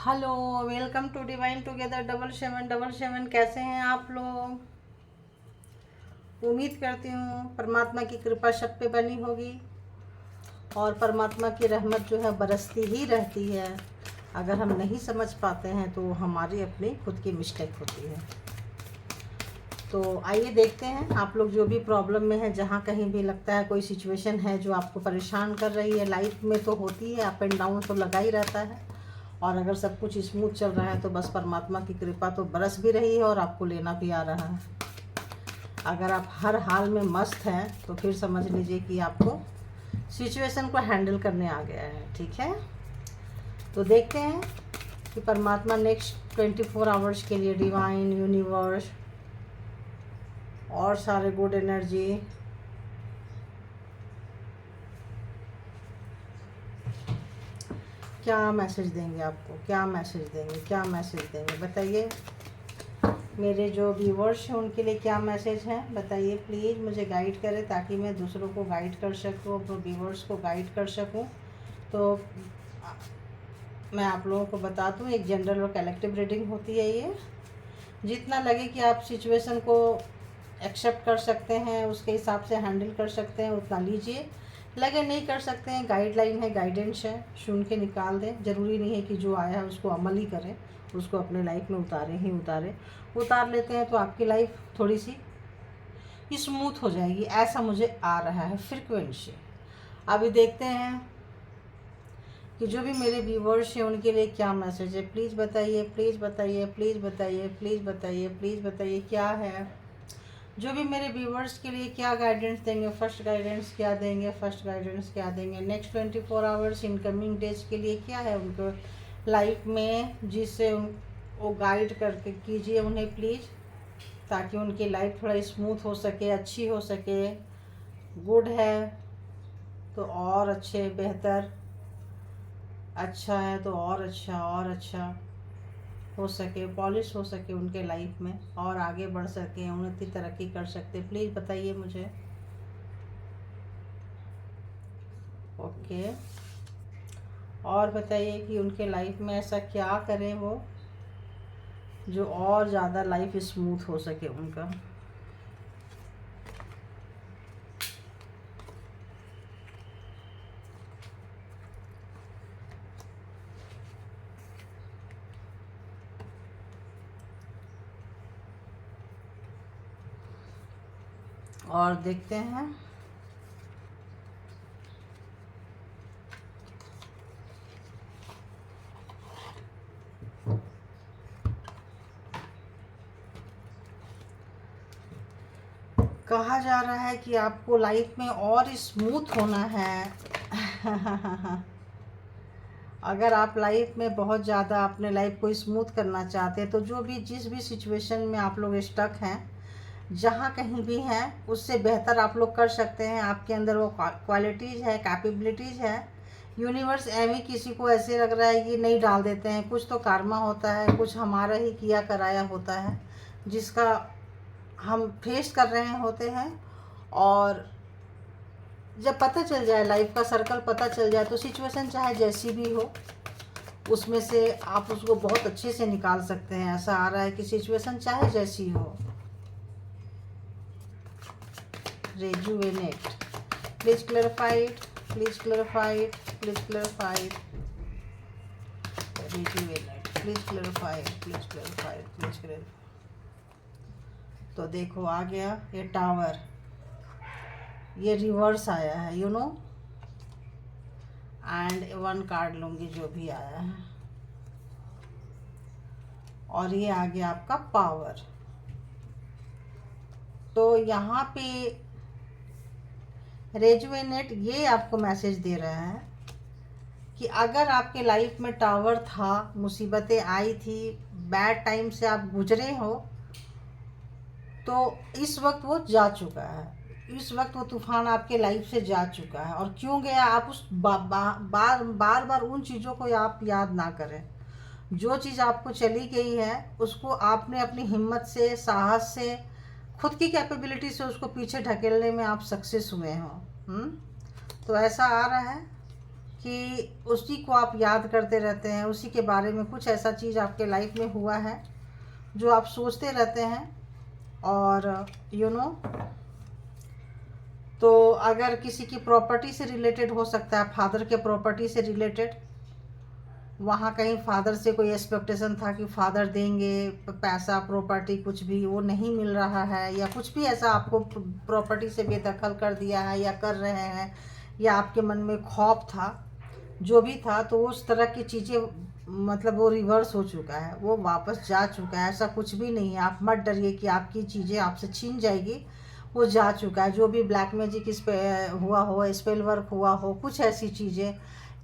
Hello, welcome to divine together 7777। कैसे हैं आप लोग? उम्मीद करती हूँ परमात्मा की कृपा सब पे बनी होगी और परमात्मा की रहमत जो है बरसती ही रहती है। अगर हम नहीं समझ पाते हैं तो हमारी अपनी खुद की मिस्टेक होती है। तो आइए देखते हैं, आप लोग जो भी प्रॉब्लम में है, जहाँ कहीं भी लगता है कोई सिचुएशन है जो आपको परेशान कर रही है। लाइफ में तो होती है, अप एंड डाउन तो लगा ही रहता है। और अगर सब कुछ स्मूथ चल रहा है तो बस परमात्मा की कृपा तो बरस भी रही है और आपको लेना भी आ रहा है। अगर आप हर हाल में मस्त हैं तो फिर समझ लीजिए कि आपको सिचुएशन को हैंडल करने आ गया है। ठीक है, तो देखते हैं कि परमात्मा नेक्स्ट 24 आवर्स के लिए डिवाइन यूनिवर्स और सारे गुड एनर्जी क्या मैसेज देंगे आपको, क्या मैसेज देंगे, क्या मैसेज देंगे, बताइए। मेरे जो व्यूवर्स हैं उनके लिए क्या मैसेज है बताइए प्लीज़। मुझे गाइड करें ताकि मैं दूसरों को गाइड कर सकूं, अपने व्यूवर्स को गाइड कर सकूं। तो मैं आप लोगों को बता दूं, एक जनरल और कलेक्टिव रीडिंग होती है ये। जितना लगे कि आप सिचुएशन को एक्सेप्ट कर सकते हैं, उसके हिसाब से हैंडल कर सकते हैं, उतना लीजिए। लगे नहीं कर सकते हैं, गाइडलाइन है, गाइडेंस है, सुन के निकाल दें। ज़रूरी नहीं है कि जो आया है उसको अमल ही करें, उसको अपने लाइफ में उतारें ही उतारें। उतार लेते हैं तो आपकी लाइफ थोड़ी सी स्मूथ हो जाएगी, ऐसा मुझे आ रहा है फ्रीक्वेंसी। अभी देखते हैं कि जो भी मेरे व्यूवर्स हैं उनके लिए क्या मैसेज है। प्लीज़ बताइए, प्लीज़ बताइए, प्लीज़ बताइए, प्लीज़ बताइए, प्लीज़ बताइए क्या है। जो भी मेरे व्यूवर्स के लिए क्या गाइडेंस देंगे, फर्स्ट गाइडेंस क्या देंगे, फर्स्ट गाइडेंस क्या देंगे नेक्स्ट 24 आवर्स इनकमिंग डेज के लिए, क्या है उनको लाइफ में, जिससे वो गाइड करके कीजिए उन्हें प्लीज़, ताकि उनकी लाइफ थोड़ा स्मूथ हो सके, अच्छी हो सके। गुड है तो और अच्छे, बेहतर, अच्छा है तो और अच्छा, और अच्छा हो सके, पॉलिश हो सके उनके लाइफ में, और आगे बढ़ सके, उन्नति तरक्की कर सकते। प्लीज़ बताइए मुझे। ओके, और बताइए कि उनके लाइफ में ऐसा क्या करें वो जो और ज़्यादा लाइफ स्मूथ हो सके उनका। और देखते हैं कहा जा रहा है कि आपको लाइफ में और स्मूथ होना है। अगर आप लाइफ में बहुत ज़्यादा अपने लाइफ को स्मूथ करना चाहते हैं तो जो भी जिस भी सिचुएशन में आप लोग स्टक हैं, जहाँ कहीं भी हैं, उससे बेहतर आप लोग कर सकते हैं। आपके अंदर वो क्वालिटीज़ है, कैपेबिलिटीज़ है। यूनिवर्स एवं किसी को ऐसे लग रहा है कि नहीं डाल देते हैं, कुछ तो karma होता है, कुछ हमारा ही किया कराया होता है जिसका हम फेस कर रहे होते हैं। और जब पता चल जाए, लाइफ का सर्कल पता चल जाए, तो सिचुएशन चाहे जैसी भी हो उसमें से आप उसको बहुत अच्छे से निकाल सकते हैं। ऐसा आ रहा है कि सिचुएशन चाहे जैसी हो। Rejuvenate, please clarified, please clarified, please clarified. Rejuvenate, please clarified, please clarified, please clarified. तो देखो आ गया ये टावर, ये रिवर्स आया है, यू नो। एंड 1 कार्ड लूंगी जो भी आया है, और ये आ गया आपका पावर। तो यहाँ पे रेजुवेनेट ये आपको मैसेज दे रहा है कि अगर आपके लाइफ में टावर था, मुसीबतें आई थी, बैड टाइम से आप गुजरे हो, तो इस वक्त वो जा चुका है। इस वक्त वो तूफान आपके लाइफ से जा चुका है। और क्यों गया, आप उस बार बार उन चीज़ों को आप याद ना करें। जो चीज़ आपको चली गई है उसको आपने अपनी हिम्मत से, साहस से, खुद की कैपेबिलिटी से उसको पीछे ढकेलने में आप सक्सेस हुए हो। तो ऐसा आ रहा है कि उसी को आप याद करते रहते हैं, उसी के बारे में कुछ ऐसा चीज़ आपके लाइफ में हुआ है जो आप सोचते रहते हैं। और तो अगर किसी की प्रॉपर्टी से रिलेटेड हो सकता है, फादर के प्रॉपर्टी से रिलेटेड, वहाँ कहीं फादर से कोई एक्सपेक्टेशन था कि फादर देंगे पैसा, प्रॉपर्टी, कुछ भी वो नहीं मिल रहा है, या कुछ भी ऐसा आपको प्रॉपर्टी से बेदखल कर दिया है या कर रहे हैं, या आपके मन में खौफ था, जो भी था, तो उस तरह की चीज़ें मतलब वो रिवर्स हो चुका है, वो वापस जा चुका है। ऐसा कुछ भी नहीं है, आप मत डरिए कि आपकी चीज़ें आपसे छीन जाएगी, वो जा चुका है। जो भी ब्लैक मैजिक इस पे हुआ हो, स्पेल वर्क हुआ हो, कुछ ऐसी चीज़ें,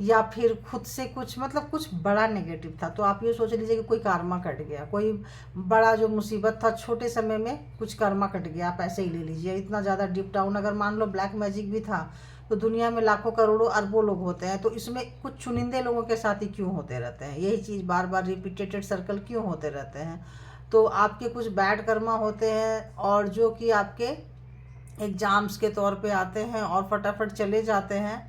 या फिर खुद से कुछ मतलब कुछ बड़ा नेगेटिव था, तो आप ये सोच लीजिए कि कोई कर्मा कट गया, कोई बड़ा जो मुसीबत था छोटे समय में कुछ कर्मा कट गया, आप ऐसे ही ले लीजिए। इतना ज़्यादा डीप डाउन अगर मान लो ब्लैक मैजिक भी था, तो दुनिया में लाखों करोड़ों अरबों लोग होते हैं, तो इसमें कुछ चुनिंदे लोगों के साथ ही क्यों होते रहते हैं, यही चीज़ बार बार रिपीटेड सर्कल क्यों होते रहते हैं। तो आपके कुछ बैड कर्मा होते हैं, और जो कि आपके एग्ज़ाम्स के तौर पे आते हैं और फटाफट चले जाते हैं,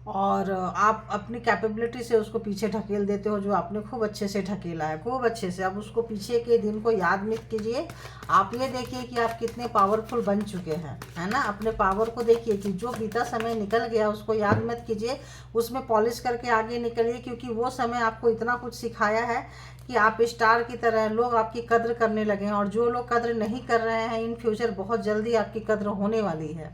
और आप अपनी कैपेबिलिटी से उसको पीछे ढकेल देते हो, जो आपने खूब अच्छे से ढकेला है, खूब अच्छे से। अब उसको पीछे के दिन को याद मत कीजिए, आप ये देखिए कि आप कितने पावरफुल बन चुके हैं, है ना। अपने पावर को देखिए कि जो बीता समय निकल गया उसको याद मत कीजिए, उसमें पॉलिश करके आगे निकलिए, क्योंकि वो समय आपको इतना कुछ सिखाया है कि आप स्टार की तरह, लोग आपकी कद्र करने लगे हैं, और जो लोग कद्र नहीं कर रहे हैं, इन फ्यूचर बहुत जल्दी आपकी कद्र होने वाली है।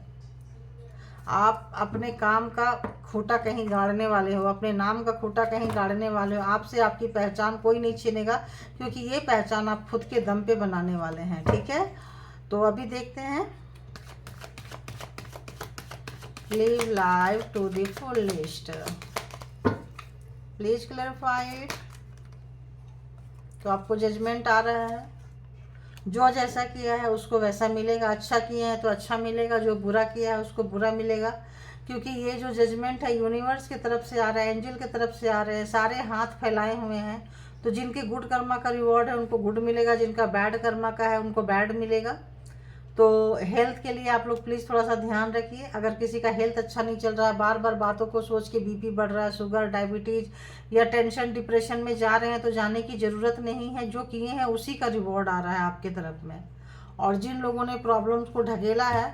आप अपने काम का खूंटा कहीं गाड़ने वाले हो, अपने नाम का खूंटा कहीं गाड़ने वाले हो। आपसे आपकी पहचान कोई नहीं छीनेगा, क्योंकि ये पहचान आप खुद के दम पे बनाने वाले हैं, ठीक है। तो अभी देखते हैं, live life to the fullest, please clarify it. तो आपको जजमेंट आ रहा है, जो जैसा किया है उसको वैसा मिलेगा, अच्छा किया है तो अच्छा मिलेगा, जो बुरा किया है उसको बुरा मिलेगा। क्योंकि ये जो जजमेंट है यूनिवर्स की तरफ से आ रहा है, एंजल की तरफ से आ रहे हैं, सारे हाथ फैलाए हुए हैं। तो जिनके गुड कर्मा का रिवॉर्ड है उनको गुड मिलेगा, जिनका बैड कर्मा का है उनको बैड मिलेगा। तो हेल्थ के लिए आप लोग प्लीज़ थोड़ा सा ध्यान रखिए। अगर किसी का हेल्थ अच्छा नहीं चल रहा है, बार बार बातों को सोच के बीपी बढ़ रहा है, शुगर, डायबिटीज़ या टेंशन, डिप्रेशन में जा रहे हैं, तो जाने की ज़रूरत नहीं है। जो किए हैं उसी का रिवॉर्ड आ रहा है आपके तरफ में। और जिन लोगों ने प्रॉब्लम्स को ढकेला है,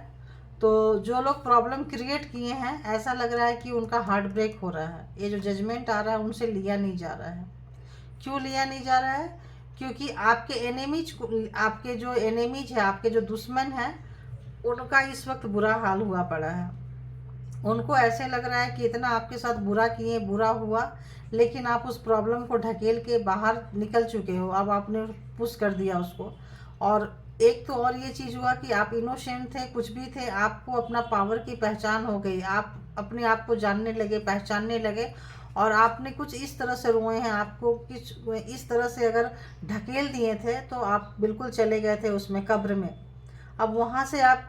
तो जो लोग प्रॉब्लम क्रिएट किए हैं, ऐसा लग रहा है कि उनका हार्ट ब्रेक हो रहा है। ये जो जजमेंट आ रहा है उनसे लिया नहीं जा रहा है। क्यों लिया नहीं जा रहा है? क्योंकि आपके एनिमीज को, आपके जो एनिमीज है, आपके जो दुश्मन हैं, उनका इस वक्त बुरा हाल हुआ पड़ा है। उनको ऐसे लग रहा है कि इतना आपके साथ बुरा किए, बुरा हुआ, लेकिन आप उस प्रॉब्लम को ढकेल के बाहर निकल चुके हो। अब आपने पुश कर दिया उसको। और एक तो और ये चीज़ हुआ कि आप इनोसेंट थे, कुछ भी थे, आपको अपना पावर की पहचान हो गई। आप अपने आप को जानने लगे, पहचानने लगे, और आपने कुछ इस तरह से रोए हैं, आपको कुछ इस तरह से अगर ढकेल दिए थे तो आप बिल्कुल चले गए थे उसमें, कब्र में। अब वहाँ से आप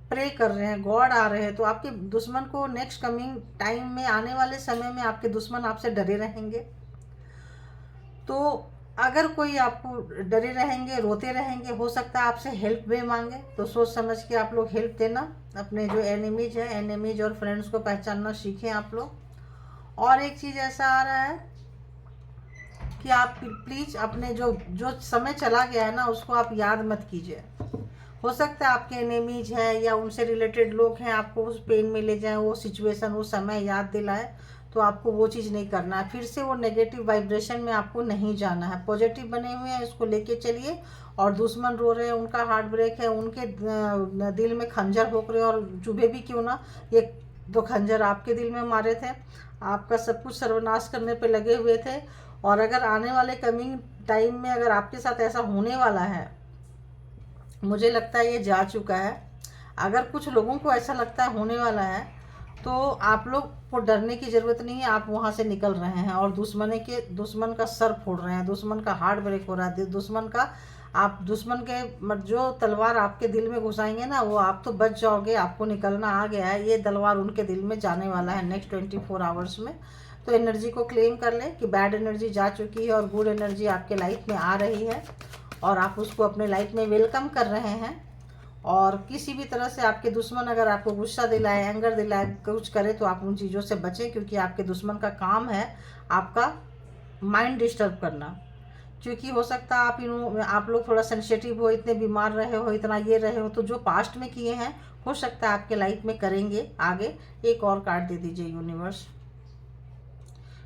प्रे कर रहे हैं, गॉड आ रहे हैं, तो आपके दुश्मन को नेक्स्ट कमिंग टाइम में, आने वाले समय में आपके दुश्मन आपसे डरे रहेंगे। तो अगर कोई आपको डरे रहेंगे, रोते रहेंगे, हो सकता है आपसे हेल्प भी मांगे, तो सोच समझ के आप लोग हेल्प देना। अपने जो एनिमीज है, एनिमीज और फ्रेंड्स को पहचानना सीखें आप लोग। और एक चीज़ ऐसा आ रहा है कि आप प्लीज़ अपने जो जो समय चला गया है ना, उसको आप याद मत कीजिए। हो सकता है आपके एनिमीज है या उनसे रिलेटेड लोग हैं, आपको उस पेन में ले जाएं, वो सिचुएशन, वो समय याद दिलाए, तो आपको वो चीज़ नहीं करना है। फिर से वो नेगेटिव वाइब्रेशन में आपको नहीं जाना है। पॉजिटिव बने हुए हैं, इसको लेके चलिए। और दुश्मन रो रहे हैं, उनका हार्ट ब्रेक है, उनके दिल में खंजर भोंक रहे हैं, और चुभे भी क्यों ना, ये दो खंजर आपके दिल में मारे थे, आपका सब कुछ सर्वनाश करने पे लगे हुए थे। और अगर आने वाले कमिंग टाइम में अगर आपके साथ ऐसा होने वाला है, मुझे लगता है ये जा चुका है। अगर कुछ लोगों को ऐसा लगता है होने वाला है, तो आप लोग को डरने की ज़रूरत नहीं है। आप वहाँ से निकल रहे हैं और दुश्मन का सर फोड़ रहे हैं, दुश्मन का हार्ट ब्रेक हो रहा है, दुश्मन के जो तलवार आपके दिल में घुसाएंगे ना, वो आप तो बच जाओगे, आपको निकलना आ गया है। ये तलवार उनके दिल में जाने वाला है नेक्स्ट 24 आवर्स में। तो एनर्जी को क्लेम कर लें कि बैड एनर्जी जा चुकी है और गुड एनर्जी आपके लाइफ में आ रही है, और आप उसको अपने लाइफ में वेलकम कर रहे हैं। और किसी भी तरह से आपके दुश्मन अगर आपको गुस्सा दिलाए, एंगर दिलाए, कुछ करे, तो आप उन चीज़ों से बचें, क्योंकि आपके दुश्मन का काम है आपका माइंड डिस्टर्ब करना। क्योंकि हो सकता है आप लोग थोड़ा सेंसिटिव हो, इतने बीमार रहे हो, इतना ये रहे हो, तो जो पास्ट में किए हैं हो सकता है आपके लाइफ में करेंगे आगे। एक और कार्ड दे दीजिए यूनिवर्स।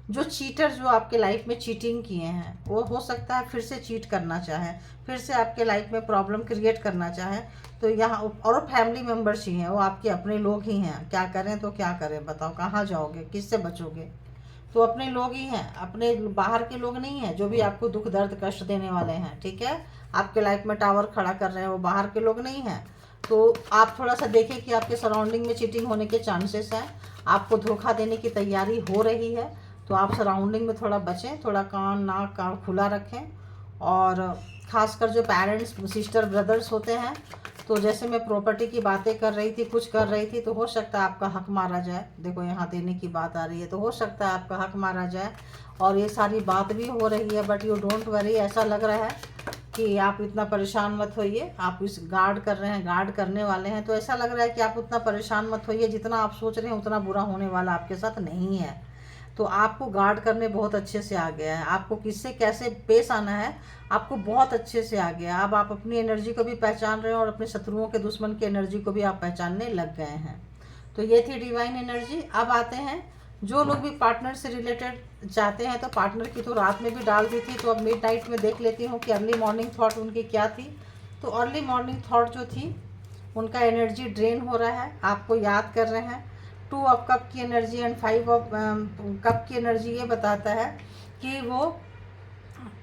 जो चीटर जो आपके लाइफ में चीटिंग किए हैं, वो हो सकता है फिर से चीट करना चाहे, फिर से आपके लाइफ में प्रॉब्लम क्रिएट करना चाहे। तो यहाँ और फैमिली मेम्बर्स ही हैं, वो आपके अपने लोग ही हैं। क्या करें तो क्या करें, बताओ कहाँ जाओगे, किससे बचोगे? तो अपने लोग ही हैं, अपने बाहर के लोग नहीं हैं जो भी आपको दुख दर्द कष्ट देने वाले हैं, ठीक है। आपके लाइफ में टावर खड़ा कर रहे हैं, वो बाहर के लोग नहीं हैं। तो आप थोड़ा सा देखें कि आपके सराउंडिंग में चीटिंग होने के चांसेस हैं, आपको धोखा देने की तैयारी हो रही है। तो आप सराउंडिंग में थोड़ा बचें, थोड़ा कान नाक खुला रखें। और ख़ासकर जो पेरेंट्स, सिस्टर, ब्रदर्स होते हैं, तो जैसे मैं प्रॉपर्टी की बातें कर रही थी, कुछ कर रही थी, तो हो सकता है आपका हक मारा जाए। देखो यहाँ देने की बात आ रही है, तो हो सकता है आपका हक मारा जाए। और ये सारी बात भी हो रही है, बट यू डोंट वरी। ऐसा लग रहा है कि आप इतना परेशान मत होइए। आप इस गार्ड कर रहे हैं, गार्ड करने वाले हैं, तो ऐसा लग रहा है कि आप उतना परेशान मत होइए। जितना आप सोच रहे हैं उतना बुरा होने वाला आपके साथ नहीं है। तो आपको गार्ड करने बहुत अच्छे से आ गया है। आपको किससे कैसे पेश आना है आपको बहुत अच्छे से आ गया। अब आप अपनी एनर्जी को भी पहचान रहे हो और अपने शत्रुओं के, दुश्मन की एनर्जी को भी आप पहचानने लग गए हैं। तो ये थी डिवाइन एनर्जी। अब आते हैं जो लोग भी पार्टनर से रिलेटेड चाहते हैं, तो पार्टनर की तो रात में भी डाल दी थी, तो अब मिड नाइट में देख लेती हूँ कि अर्ली मॉर्निंग थॉट उनकी क्या थी। तो अर्ली मॉर्निंग थॉट जो थी, उनका एनर्जी ड्रेन हो रहा है, आपको याद कर रहे हैं। 2 ऑफ कप की एनर्जी एंड 5 ऑफ कप की एनर्जी ये बताता है कि वो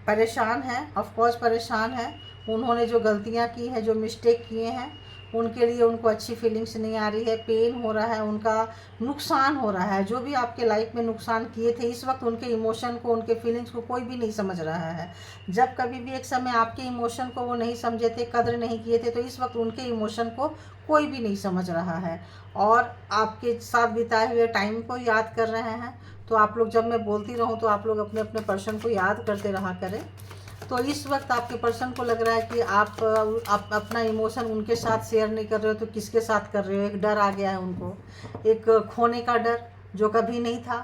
परेशान है, ऑफकोर्स परेशान है। उन्होंने जो गलतियां की हैं, जो मिस्टेक किए हैं, उनके लिए उनको अच्छी फीलिंग्स नहीं आ रही है, पेन हो रहा है, उनका नुकसान हो रहा है। जो भी आपके लाइफ में नुकसान किए थे, इस वक्त उनके इमोशन को, उनके फीलिंग्स को कोई भी नहीं समझ रहा है। जब कभी भी एक समय आपके इमोशन को वो नहीं समझे थे, कदर नहीं किए थे, तो इस वक्त उनके इमोशन को कोई भी नहीं समझ रहा है और आपके साथ बिताए हुए टाइम को याद कर रहे हैं। तो आप लोग, जब मैं बोलती रहूँ तो आप लोग अपने अपने पर्सन को याद करते रहा करें। तो इस वक्त आपके पर्सन को लग रहा है कि आप अपना इमोशन उनके साथ शेयर नहीं कर रहे हो, तो किसके साथ कर रहे हो। एक डर आ गया है उनको, एक खोने का डर जो कभी नहीं था।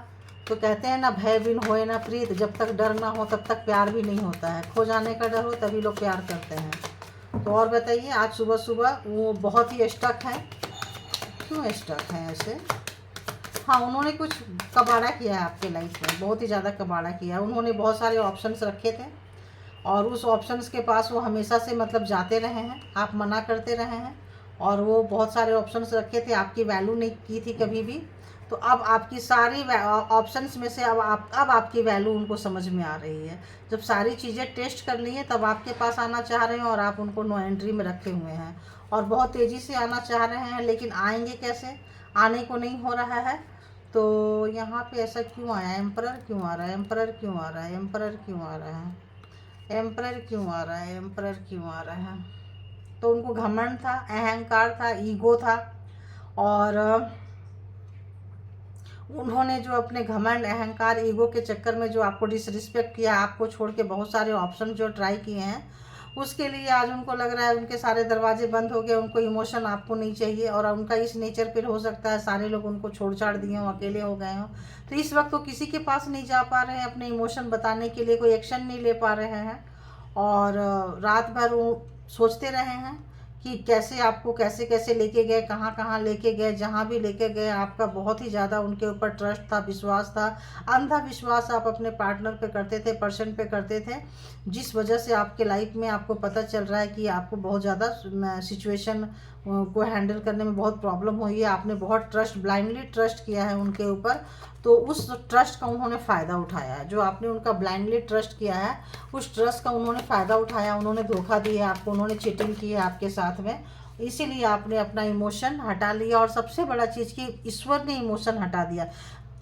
तो कहते हैं ना, भय बिन होए ना प्रीत, जब तक डर ना हो तब तक प्यार भी नहीं होता है। खो जाने का डर हो तभी लोग प्यार करते हैं। तो और बताइए, आज सुबह सुबह वो बहुत ही स्टक हैं। क्यों स्टक हैं ऐसे? हाँ, उन्होंने कुछ कबाड़ा किया है आपके लाइफ में, बहुत ही ज़्यादा कबाड़ा किया है। उन्होंने बहुत सारे ऑप्शंस रखे थे और उस ऑप्शंस के पास वो हमेशा से मतलब जाते रहे हैं, आप मना करते रहे हैं। और वो बहुत सारे ऑप्शंस रखे थे, आपकी वैल्यू नहीं की थी कभी भी। तो अब आपकी सारी ऑप्शंस में से अब आपकी वैल्यू उनको समझ में आ रही है। जब सारी चीज़ें टेस्ट कर ली हैं, तब आपके पास आना चाह रहे हैं और आप उनको नो एंट्री में रखे हुए हैं और बहुत तेज़ी से आना चाह रहे हैं। लेकिन आएंगे कैसे? आने को नहीं हो रहा है। तो यहाँ पे ऐसा क्यों आया? एम्परर क्यों आ रहा है? एम्परर क्यों आ रहा है? एम्परर क्यों आ रहा है? एम्परर क्यों आ रहा है? एम्परर क्यों आ रहा है? तो उनको घमंड था, अहंकार था, ईगो था। और उन्होंने जो अपने घमंड, अहंकार, ईगो के चक्कर में जो आपको डिसरिस्पेक्ट किया, आपको छोड़ के बहुत सारे ऑप्शन जो ट्राई किए हैं, उसके लिए आज उनको लग रहा है उनके सारे दरवाजे बंद हो गए। उनको इमोशन आपको नहीं चाहिए और उनका इस नेचर पर हो सकता है सारे लोग उनको छोड़ छाड़ दिए हों, अकेले हो गए हों। तो इस वक्त वो किसी के पास नहीं जा पा रहे हैं, अपने इमोशन बताने के लिए कोई एक्शन नहीं ले पा रहे हैं। और रात भर वो सोचते रहे हैं कि कैसे आपको कैसे कैसे लेके गए, कहाँ कहाँ लेके गए। जहाँ भी लेके गए आपका बहुत ही ज़्यादा उनके ऊपर ट्रस्ट था, विश्वास था। अंधा विश्वास आप अपने पार्टनर पे करते थे, पर्सन पे करते थे, जिस वजह से आपके लाइफ में आपको पता चल रहा है कि आपको बहुत ज़्यादा सिचुएशन को हैंडल करने में बहुत प्रॉब्लम हुई है। आपने बहुत ट्रस्ट, ब्लाइंडली ट्रस्ट किया है उनके ऊपर। तो उस ट्रस्ट का उन्होंने फ़ायदा उठाया है। जो आपने उनका ब्लाइंडली ट्रस्ट किया है, उस ट्रस्ट का उन्होंने फ़ायदा उठाया। उन्होंने धोखा दिया आपको, उन्होंने चीटिंग की है आपके साथ में। इसीलिए आपने अपना इमोशन हटा लिया। और सबसे बड़ा चीज़ कि ईश्वर ने इमोशन हटा दिया।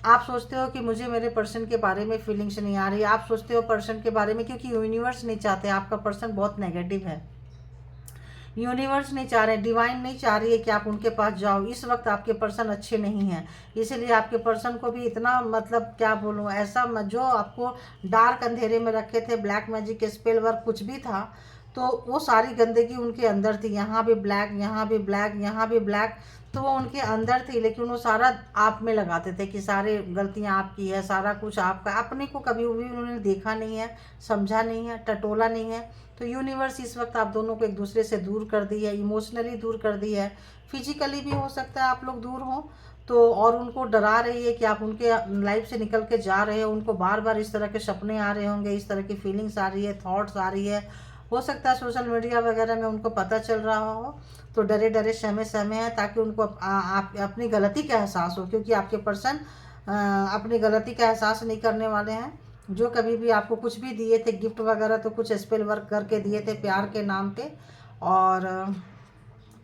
आप सोचते हो कि मुझे मेरे पर्सन के बारे में फीलिंग्स नहीं आ रही, आप सोचते हो पर्सन के बारे में, क्योंकि यूनिवर्स नहीं चाहते, आपका पर्सन बहुत नेगेटिव है। यूनिवर्स नहीं चाह रहे, डिवाइन नहीं चाह रही है कि आप उनके पास जाओ। इस वक्त आपके पर्सन अच्छे नहीं हैं, इसीलिए आपके पर्सन को भी इतना, मतलब क्या बोलूँ, ऐसा जो आपको डार्क अंधेरे में रखे थे, ब्लैक मैजिक, स्पेल वर्क कुछ भी था, तो वो सारी गंदगी उनके अंदर थी, यहाँ भी ब्लैक, यहाँ भी ब्लैक, यहाँ भी ब्लैक, तो वो उनके अंदर थी, लेकिन वो सारा आप में लगाते थे कि सारे गलतियाँ आपकी है, सारा कुछ आपका। अपने को कभी भी उन्होंने देखा नहीं है, समझा नहीं है, टटोला नहीं है। तो यूनिवर्स इस वक्त आप दोनों को एक दूसरे से दूर कर दी है, इमोशनली दूर कर दी है, फिजिकली भी हो सकता है आप लोग दूर हों तो, और उनको डरा रही है कि आप उनके लाइफ से निकल के जा रहे हो। उनको बार बार इस तरह के सपने आ रहे होंगे, इस तरह की फीलिंग्स आ रही है, थॉट्स आ रही है। हो सकता है सोशल मीडिया वगैरह में उनको पता चल रहा हो, तो डरे डरे सहमे सहमे है, ताकि उनको आप अपनी गलती का एहसास हो, क्योंकि आपके पर्सन अपनी गलती का एहसास नहीं करने वाले हैं। जो कभी भी आपको कुछ भी दिए थे गिफ्ट वगैरह, तो कुछ स्पेल वर्क करके दिए थे प्यार के नाम पे। और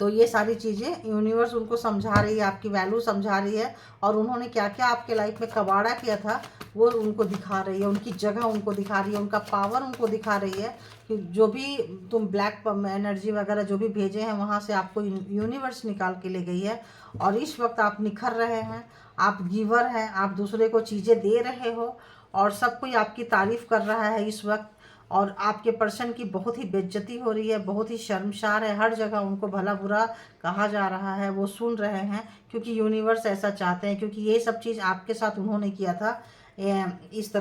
तो ये सारी चीज़ें यूनिवर्स उनको समझा रही है, आपकी वैल्यू समझा रही है, और उन्होंने क्या क्या आपके लाइफ में कबाड़ा किया था वो उनको दिखा रही है, उनकी जगह उनको दिखा रही है, उनका पावर उनको दिखा रही है कि जो भी तुम ब्लैक एनर्जी वगैरह जो भी भेजे हैं वहाँ से आपको यूनिवर्स निकाल के ले गई है। और इस वक्त आप निखर रहे हैं, आप गिवर हैं, आप दूसरे को चीज़ें दे रहे हो, और सब कोई आपकी तारीफ़ कर रहा है इस वक्त। और आपके पर्सन की बहुत ही बेइज्जती हो रही है, बहुत ही शर्मसार है, हर जगह उनको भला बुरा कहा जा रहा है, वो सुन रहे हैं, क्योंकि यूनिवर्स ऐसा चाहते हैं, क्योंकि ये सब चीज़ आपके साथ उन्होंने किया था। इस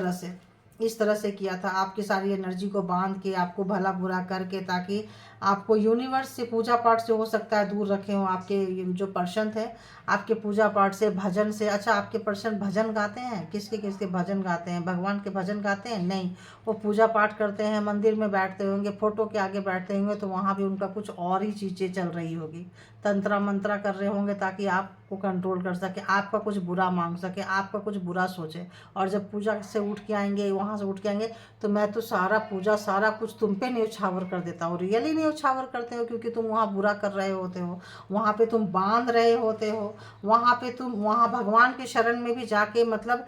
तरह से किया था, आपकी सारी एनर्जी को बांध के, आपको भला बुरा करके, ताकि आपको यूनिवर्स से, पूजा पाठ से हो सकता है दूर रखे हों आपके जो पर्सन थे, आपके पूजा पाठ से, भजन से। अच्छा, आपके पर्सन भजन गाते हैं? किसके किसके भजन गाते हैं? भगवान के भजन गाते हैं? नहीं, वो पूजा पाठ करते हैं, मंदिर में बैठते होंगे, फोटो के आगे बैठते होंगे, तो वहाँ भी उनका कुछ और ही चीज़ें चल रही होगी, तंत्रा मंत्रा कर रहे होंगे ताकि आपको कंट्रोल कर सके, आपका कुछ बुरा मांग सके, आपका कुछ बुरा सोचे। और जब पूजा से उठ के आएंगे, वहाँ से उठ के आएंगे, तो मैं तो सारा पूजा सारा कुछ तुम पे न्यौछावर कर देता हूँ। रियली न्यौछावर करते हो, क्योंकि तुम वहाँ बुरा कर रहे होते हो, वहाँ पे तुम बांध रहे होते हो, वहाँ पे तुम वहाँ भगवान के शरण में भी जाके, मतलब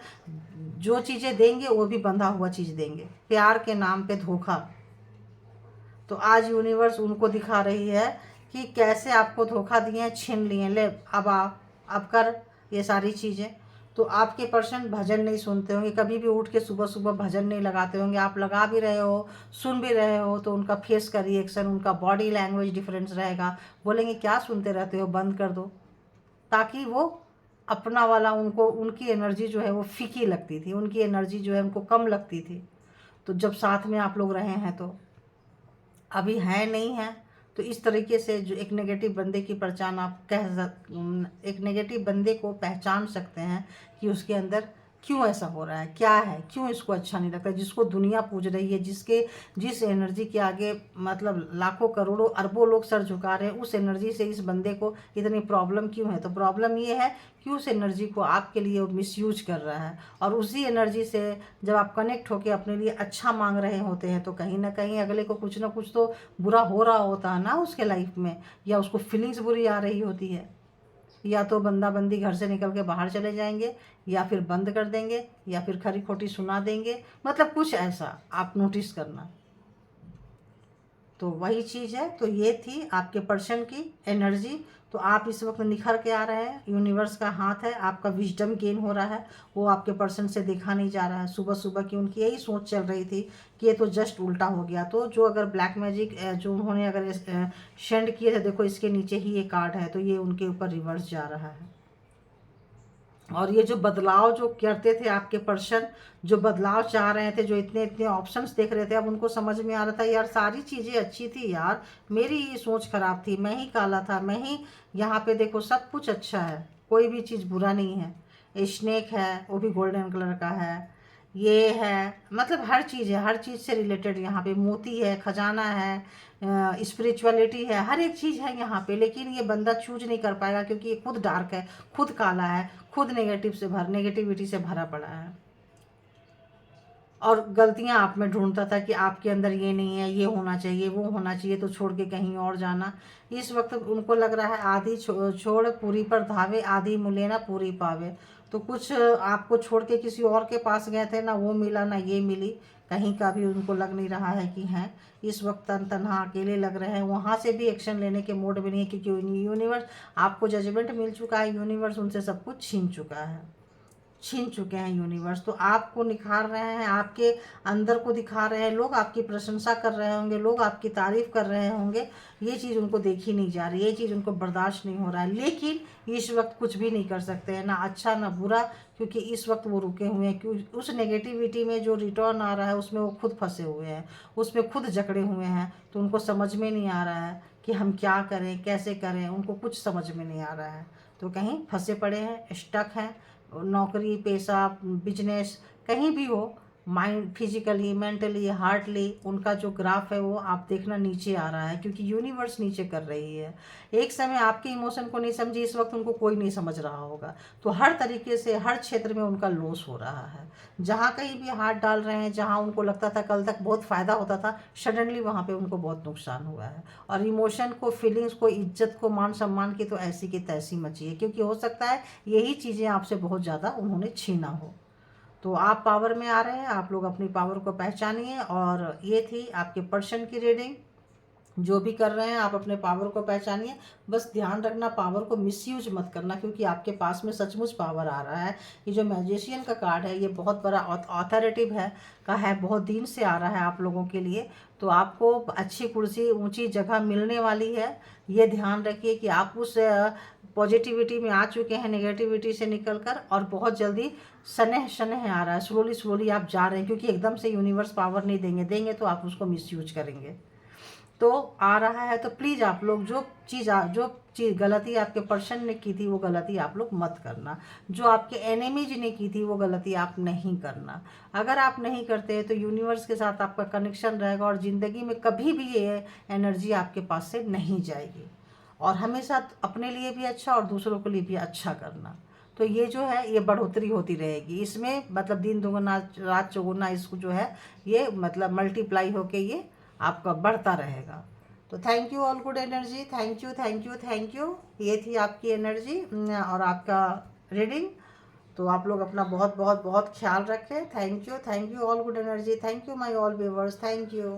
जो चीज़ें देंगे वो भी बंधा हुआ चीज़ देंगे, प्यार के नाम पे धोखा। तो आज यूनिवर्स उनको दिखा रही है कि कैसे आपको धोखा दिए, छीन लिए, ले अब कर ये सारी चीज़ें। तो आपके पर्सन भजन नहीं सुनते होंगे, कभी भी उठ के सुबह सुबह भजन नहीं लगाते होंगे। आप लगा भी रहे हो, सुन भी रहे हो, तो उनका फेस का रिएक्शन, उनका बॉडी लैंग्वेज डिफरेंस रहेगा। बोलेंगे क्या सुनते रहते हो, बंद कर दो, ताकि वो अपना वाला, उनको उनकी एनर्जी जो है वो फीकी लगती थी, उनकी एनर्जी जो है उनको कम लगती थी। तो जब साथ में आप लोग रहे हैं, तो अभी है नहीं है, तो इस तरीके से जो एक नेगेटिव बंदे की पहचान आप एक नेगेटिव बंदे को पहचान सकते हैं कि उसके अंदर क्यों ऐसा हो रहा है, क्या है, क्यों इसको अच्छा नहीं लगता, जिसको दुनिया पूज रही है, जिस एनर्जी के आगे मतलब लाखों करोड़ों अरबों लोग सर झुका रहे हैं, उस एनर्जी से इस बंदे को इतनी प्रॉब्लम क्यों है। तो प्रॉब्लम ये है कि उस एनर्जी को आपके लिए मिसयूज कर रहा है, और उसी एनर्जी से जब आप कनेक्ट होकर अपने लिए अच्छा मांग रहे होते हैं, तो कहीं ना कहीं अगले को कुछ ना कुछ तो बुरा हो रहा होता है ना उसके लाइफ में, या उसको फीलिंग्स बुरी आ रही होती है। या तो बंदा बंदी घर से निकल के बाहर चले जाएंगे, या फिर बंद कर देंगे, या फिर खरी खोटी सुना देंगे, मतलब कुछ ऐसा आप नोटिस करना। तो वही चीज़ है। तो ये थी आपके पर्सन की एनर्जी। तो आप इस वक्त निखर के आ रहे हैं, यूनिवर्स का हाथ है, आपका विजडम गेन हो रहा है, वो आपके पर्सन से देखा नहीं जा रहा है। सुबह सुबह की उनकी यही सोच चल रही थी कि ये तो जस्ट उल्टा हो गया। तो जो अगर ब्लैक मैजिक जो उन्होंने अगर सेंड किए थे, देखो इसके नीचे ही ये कार्ड है, तो ये उनके ऊपर रिवर्स जा रहा है। और ये जो बदलाव जो करते थे आपके पर्सन, जो बदलाव चाह रहे थे, जो इतने इतने ऑप्शंस देख रहे थे, अब उनको समझ में आ रहा था यार सारी चीज़ें अच्छी थी यार, मेरी ये सोच खराब थी, मैं ही काला था, मैं ही यहाँ पे देखो सब कुछ अच्छा है, कोई भी चीज़ बुरा नहीं है। स्नेक है, वो भी गोल्डन कलर का है, ये है, मतलब हर चीज़ है, हर चीज़ से रिलेटेड यहाँ पे मोती है, खजाना है, स्पिरिचुअलिटी है, हर एक चीज़ है यहाँ पे। लेकिन ये बंदा चूज नहीं कर पाएगा, क्योंकि ये खुद डार्क है, खुद काला है, खुद नेगेटिविटी से भरा पड़ा है, और गलतियां आप में ढूंढता था कि आपके अंदर ये नहीं है, ये होना चाहिए, वो होना चाहिए, तो छोड़ के कहीं और जाना। इस वक्त उनको लग रहा है आधी छोड़ पूरी पर धावे, आधी मुले ना पूरी पावे। तो कुछ आपको छोड़ के किसी और के पास गए थे, ना वो मिला ना ये मिली, कहीं का भी उनको लग नहीं रहा है कि हैं इस वक्त तनहा अकेले लग रहे हैं। वहाँ से भी एक्शन लेने के मोड में नहीं है, क्योंकि यूनिवर्स आपको जजमेंट मिल चुका है, यूनिवर्स उनसे सब कुछ छीन चुका है। छीन चुके हैं यूनिवर्स। तो आपको निखार रहे हैं, आपके अंदर को दिखा रहे हैं, लोग आपकी प्रशंसा कर रहे होंगे, लोग आपकी तारीफ कर रहे होंगे। ये चीज़ उनको देखी नहीं जा रही, ये चीज़ उनको बर्दाश्त नहीं हो रहा है, लेकिन इस वक्त कुछ भी नहीं कर सकते हैं, ना अच्छा ना बुरा, क्योंकि इस वक्त वो रुके हुए हैं। क्योंकि उस नेगेटिविटी में जो रिटर्न आ रहा है उसमें वो खुद फंसे हुए हैं, उसमें खुद जकड़े हुए हैं। तो उनको समझ में नहीं आ रहा है कि हम क्या करें, कैसे करें, उनको कुछ समझ में नहीं आ रहा है। तो कहीं फंसे पड़े हैं, स्टक हैं, नौकरी, पैसा, बिजनेस, कहीं भी हो, माइंड, फिजिकली, मेंटली, हार्टली, उनका जो ग्राफ है वो आप देखना नीचे आ रहा है, क्योंकि यूनिवर्स नीचे कर रही है। एक समय आपके इमोशन को नहीं समझी, इस वक्त उनको कोई नहीं समझ रहा होगा। तो हर तरीके से हर क्षेत्र में उनका लॉस हो रहा है। जहाँ कहीं भी हाथ डाल रहे हैं, जहाँ उनको लगता था कल तक बहुत फ़ायदा होता था, सडनली वहाँ पे उनको बहुत नुकसान हुआ है। और इमोशन को, फीलिंग्स को, इज्जत को, मान सम्मान की तो ऐसी की तैसी मची है, क्योंकि हो सकता है यही चीज़ें आपसे बहुत ज़्यादा उन्होंने छीना हो। तो आप पावर में आ रहे हैं, आप लोग अपनी पावर को पहचानिए। और ये थी आपके पर्सन की रीडिंग। जो भी कर रहे हैं आप अपने पावर को पहचानिए। बस ध्यान रखना, पावर को मिसयूज मत करना, क्योंकि आपके पास में सचमुच पावर आ रहा है। ये जो मैजिशियन का कार्ड है ये बहुत बड़ा ऑथोरिटिव है का है, बहुत दिन से आ रहा है आप लोगों के लिए। तो आपको अच्छी कुर्सी, ऊंची जगह मिलने वाली है। ये ध्यान रखिए कि आप उस पॉजिटिविटी में आ चुके हैं, नेगेटिविटी से निकलकर, और बहुत जल्दी स्नेह स्नेह आ रहा है। स्लोली स्लोली आप जा रहे हैं, क्योंकि एकदम से यूनिवर्स पावर नहीं देंगे तो आप उसको मिसयूज करेंगे। तो आ रहा है, तो प्लीज़ आप लोग जो चीज़ गलती आपके पर्सन ने की थी वो गलती आप लोग मत करना। जो आपके एनिमीज ने की थी वो गलती आप नहीं करना। अगर आप नहीं करते तो यूनिवर्स के साथ आपका कनेक्शन रहेगा, और ज़िंदगी में कभी भी ये एनर्जी आपके पास से नहीं जाएगी। और हमेशा अपने लिए भी अच्छा और दूसरों के लिए भी अच्छा करना। तो ये जो है ये बढ़ोतरी होती रहेगी इसमें, मतलब दिन दुगुना रात चौगुना, इसको जो है ये मतलब मल्टीप्लाई होके ये आपका बढ़ता रहेगा। तो thank you all good energy, thank you thank you thank you. ये थी आपकी एनर्जी और आपका रीडिंग। तो आप लोग अपना बहुत बहुत बहुत ख्याल रखें। Thank you all good energy, thank you my all viewers, thank you.